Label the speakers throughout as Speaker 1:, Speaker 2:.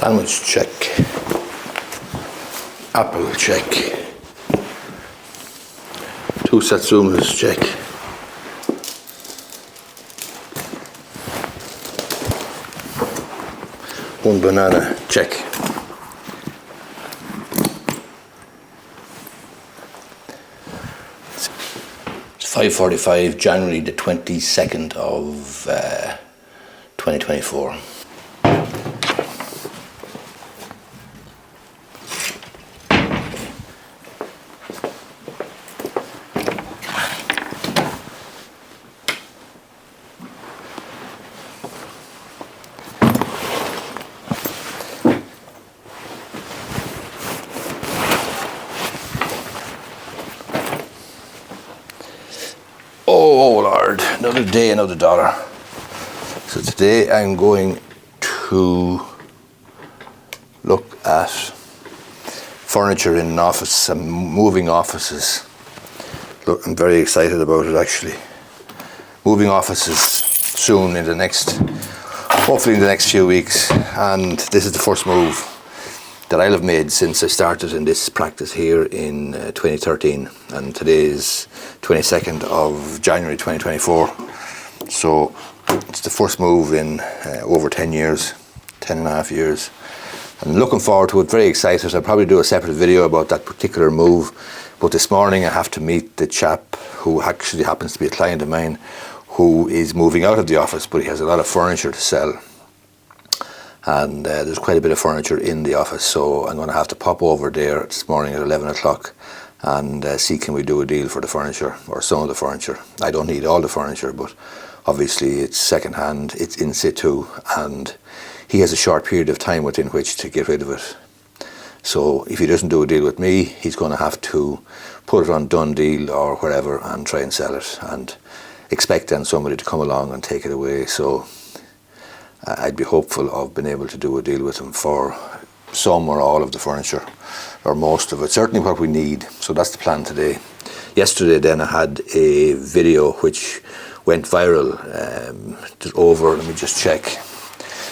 Speaker 1: Sandwich check. Apple check. 2 satsumas check. One banana check. It's 5:45, January the 22nd of 2024. Oh Lord, another day, another dollar. So today I'm going to look at furniture in an office. I'm moving offices. Look, I'm very excited about it actually. Moving offices soon in the next, hopefully in the next few weeks. And this is the first move that I'll have made since I started in this practice here in 2013, and today is 22nd of January 2024. So it's the first move in over 10 years, 10 and a half years. I'm looking forward to it, very excited. I'll probably do a separate video about that particular move, but this morning I have to meet the chap who actually happens to be a client of mine who is moving out of the office, but he has a lot of furniture to sell. And there's quite a bit of furniture in the office, so I'm going to have to pop over there this morning at 11 o'clock and see can we do a deal for the furniture, or some of the furniture. I don't need all the furniture, but obviously it's second hand, it's in situ, and he has a short period of time within which to get rid of it. So if he doesn't do a deal with me, he's going to have to put it on Done Deal or wherever and try and sell it, and expect then somebody to come along and take it away. So I'd be hopeful of being able to do a deal with him for some or all of the furniture, or most of it, certainly what we need. So that's the plan today. Yesterday then I had a video which went viral, let me just check.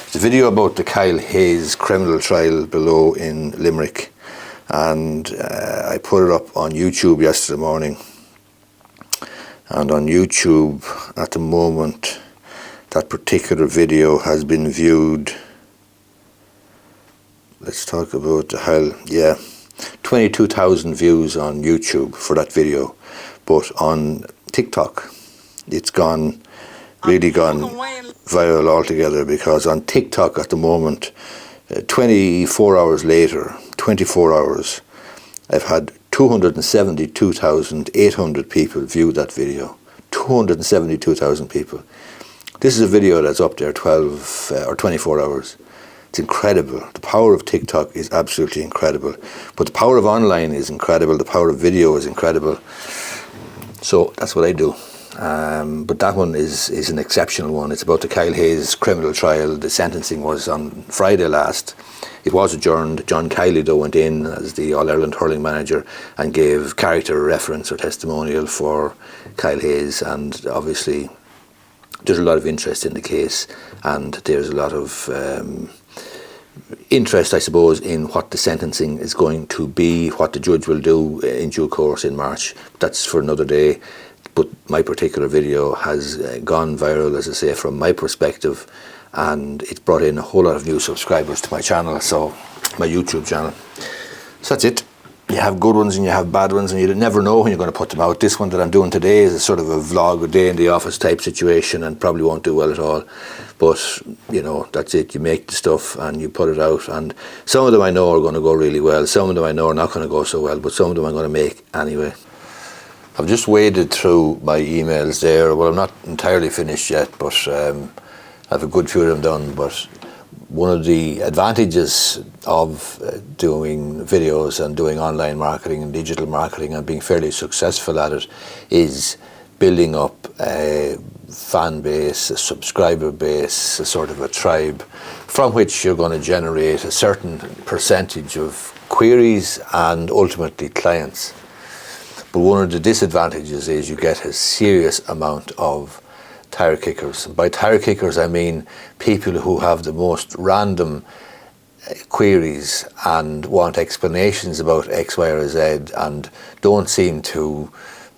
Speaker 1: It's a video about the Kyle Hayes criminal trial below in Limerick, and I put it up on YouTube yesterday morning. And on YouTube at the moment, that particular video has been viewed, let's talk about the hell, 22,000 views on YouTube for that video. But on TikTok, it's really gone viral altogether, because on TikTok at the moment, 24 hours later, 24 hours, I've had 272,800 people view that video. 272,000 people. This is a video that's up there 12 or 24 hours. It's incredible. The power of TikTok is absolutely incredible. But the power of online is incredible. The power of video is incredible. So that's what I do. But that one is an exceptional one. It's about the Kyle Hayes criminal trial. The sentencing was on Friday last. It was adjourned. John Kiley, though, went in as the All-Ireland hurling manager and gave character reference or testimonial for Kyle Hayes, and obviously there's a lot of interest in the case, and there's a lot of interest, I suppose, in what the sentencing is going to be, what the judge will do in due course in March. That's for another day. But my particular video has gone viral, as I say, from my perspective, and it's brought in a whole lot of new subscribers to my channel, so my YouTube channel. So that's it. You have good ones and you have bad ones, and you never know when you're going to put them out. This one that I'm doing today is a sort of a vlog, a day in the office type situation, and probably won't do well at all. But, you know, that's it. You make the stuff and you put it out, and some of them I know are going to go really well. Some of them I know are not going to go so well, but some of them I'm going to make anyway. I've just waded through my emails there. Well, I'm not entirely finished yet, but I have a good few of them done. But one of the advantages of doing videos and doing online marketing and digital marketing and being fairly successful at it is building up a fan base, a subscriber base, a sort of a tribe from which you're going to generate a certain percentage of queries and ultimately clients. But one of the disadvantages is you get a serious amount of tire kickers. By tire kickers I mean people who have the most random queries and want explanations about X, Y, or Z, and don't seem to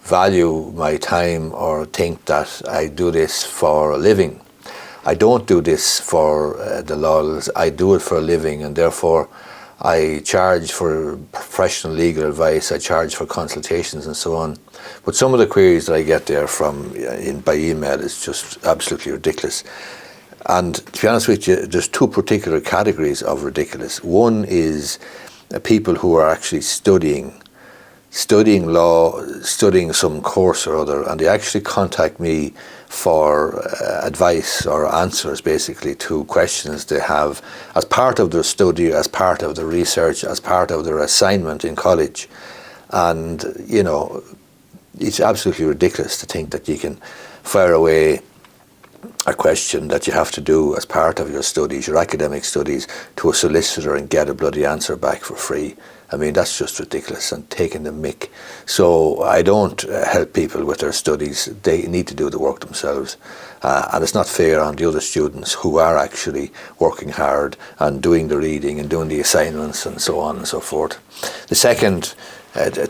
Speaker 1: value my time or think that I do this for a living. I don't do this for the lulz. I do it for a living, and therefore I charge for professional legal advice, I charge for consultations and so on. But some of the queries that I get there by email is just absolutely ridiculous. And to be honest with you, there's two particular categories of ridiculous. One is people who are actually studying law, studying some course or other, and they actually contact me for advice or answers basically to questions they have as part of their study, as part of their research, as part of their assignment in college. And, you know, it's absolutely ridiculous to think that you can fire away a question that you have to do as part of your studies, your academic studies, to a solicitor and get a bloody answer back for free. I mean, that's just ridiculous and taking the mick. So I don't help people with their studies. They need to do the work themselves. And it's not fair on the other students who are actually working hard and doing the reading and doing the assignments and so on and so forth. The second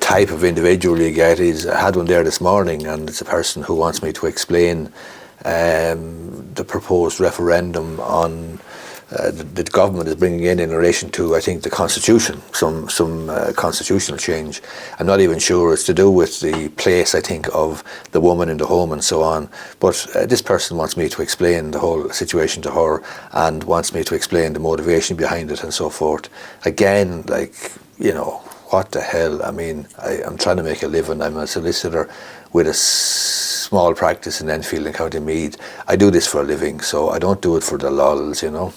Speaker 1: type of individual you get is, I had one there this morning, and it's a person who wants me to explain the proposed referendum on the government is bringing in relation to, I think, the constitution, some constitutional change. I'm not even sure it's to do with the place, I think, of the woman in the home and so on. But this person wants me to explain the whole situation to her and wants me to explain the motivation behind it and so forth. Again, like, you know, what the hell? I mean, I'm trying to make a living. I'm a solicitor with a small practice in Enfield and County Meath. I do this for a living, so I don't do it for the lulz, you know.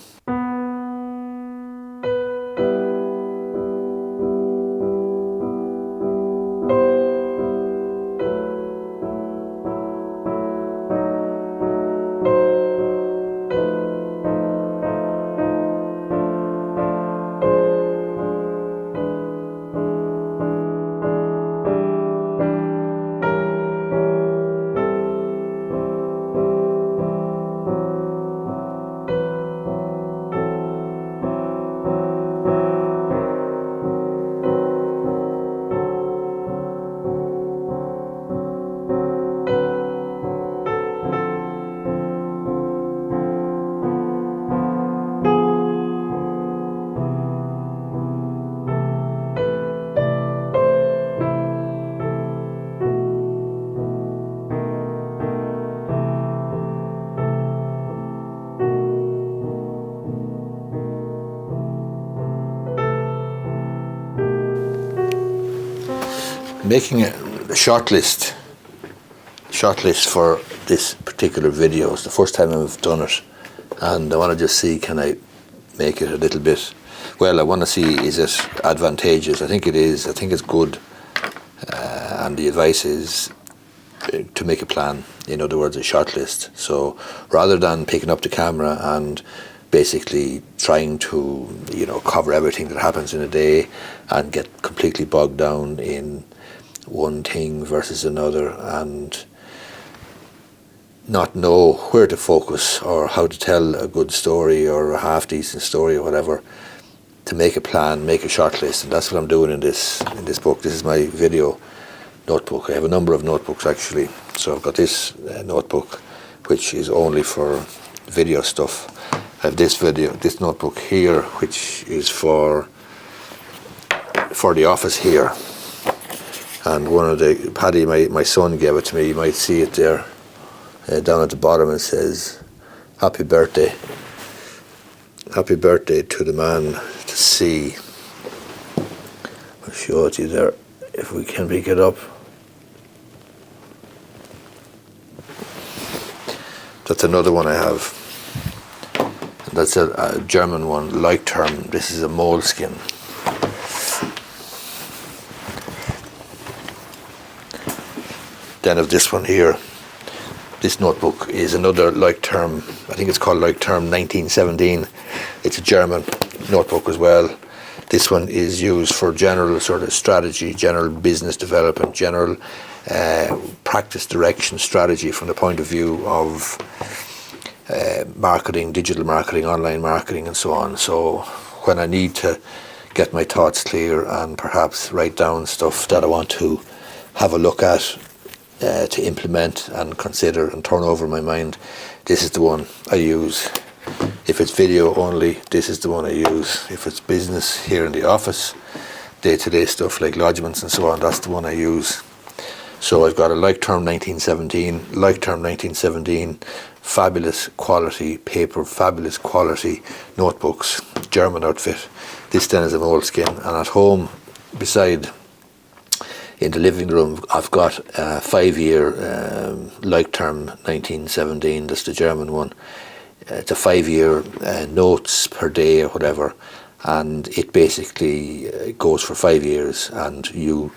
Speaker 1: Making a short list for this particular video. It's the first time I've done it, and I want to just see, can I make it a little bit, well, I want to see, is it advantageous? I think it is. I think it's good, and the advice is to make a plan, in other words, a short list. So rather than picking up the camera and basically trying to, you know, cover everything that happens in a day and get completely bogged down in one thing versus another and not know where to focus or how to tell a good story or a half decent story or whatever, to make a plan, make a short list. And that's what I'm doing in this book. This is my video notebook. I have a number of notebooks actually. So I've got this notebook, which is only for video stuff. I have this notebook here, which is for the office here. And one of Paddy, my son, gave it to me. You might see it there down at the bottom. It says, "Happy birthday. Happy birthday to the man to see." I'll show it to you there, if we can pick it up. That's another one I have. And that's a German one, Leuchtturm. This is a moleskin. Then of this one here, this notebook is another Leuchtturm. I think it's called Leuchtturm 1917. It's a German notebook as well. This one is used for general sort of strategy, general business development, general practice direction strategy from the point of view of marketing, digital marketing, online marketing and so on. So when I need to get my thoughts clear and perhaps write down stuff that I want to have a look at, to implement and consider and turn over in my mind, this is the one I use. If it's video only, this is the one I use. If it's business here in the office, day-to-day stuff like lodgements and so on, that's the one I use. So I've got a like term 1917, fabulous quality paper, fabulous quality notebooks, German outfit. This then is a moleskin, and at home, beside in the living room, I've got a 5-year like term 1917, that's the German one. It's a 5-year notes per day or whatever, and it basically goes for 5 years, and you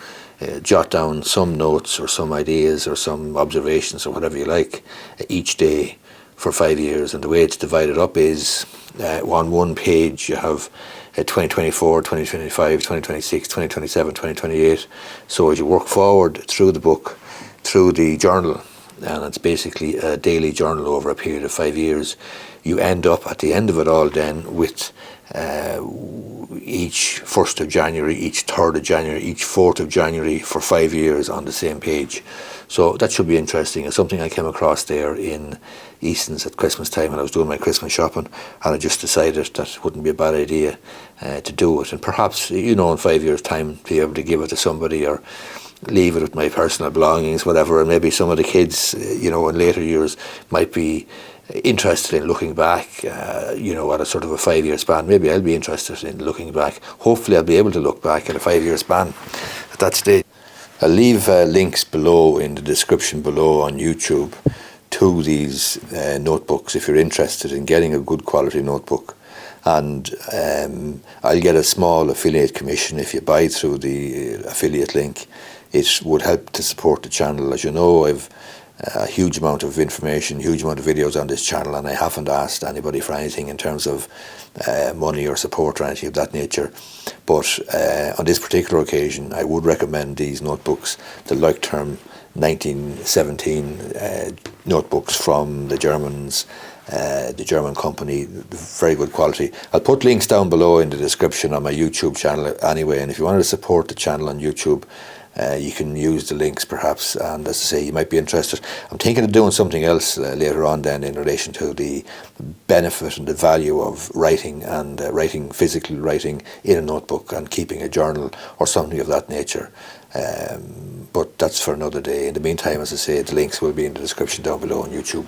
Speaker 1: jot down some notes or some ideas or some observations or whatever you like each day for 5 years. And the way it's divided up is on one page you have 2024, 2025, 2026, 2027, 2028. So as you work forward through the book, through the journal, and it's basically a daily journal over a period of 5 years, you end up at the end of it all then with each 1st of January, each 3rd of January, each 4th of January for 5 years on the same page. So that should be interesting. It's something I came across there in Easton's at Christmas time when I was doing my Christmas shopping, and I just decided that it wouldn't be a bad idea to do it. And perhaps, in 5 years' time, be able to give it to somebody or leave it with my personal belongings, whatever, and maybe some of the kids, in later years might be interested in looking back, at a sort of a 5-year span. Maybe I'll be interested in looking back. Hopefully I'll be able to look back at a 5-year span at that stage. I'll leave links below in the description below on YouTube to these notebooks if you're interested in getting a good quality notebook. And I'll get a small affiliate commission if you buy through the affiliate link. It would help to support the channel. As you know, I've a huge amount of information, huge amount of videos on this channel, and I haven't asked anybody for anything in terms of money or support or anything of that nature. But on this particular occasion, I would recommend these notebooks, the like term 1917 notebooks from the Germans, the German company, very good quality. I'll put links down below in the description on my YouTube channel anyway, and if you wanted to support the channel on YouTube, you can use the links perhaps, and as I say, you might be interested. I'm thinking of doing something else later on then in relation to the benefit and the value of writing, and physically writing in a notebook and keeping a journal or something of that nature. But that's for another day. In the meantime, as I say, the links will be in the description down below on YouTube.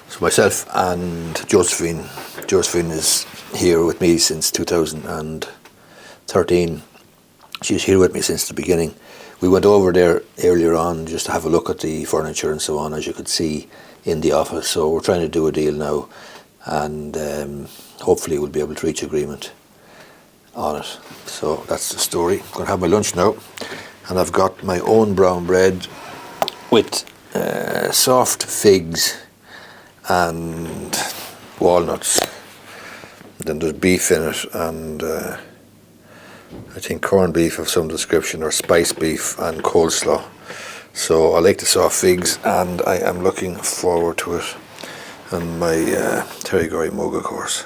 Speaker 1: So myself and Josephine is here with me since 2013. She's here with me since the beginning. We went over there earlier on just to have a look at the furniture and so on, as you could see in the office. So we're trying to do a deal now, and hopefully we'll be able to reach agreement on it. So that's the story. I'm going to have my lunch now, and I've got my own brown bread with soft figs and walnuts. Then there's beef in it, and I think corned beef of some description, or spice beef, and coleslaw. So I like the soft figs, and I am looking forward to it. And my Terry Gorry mug, of course.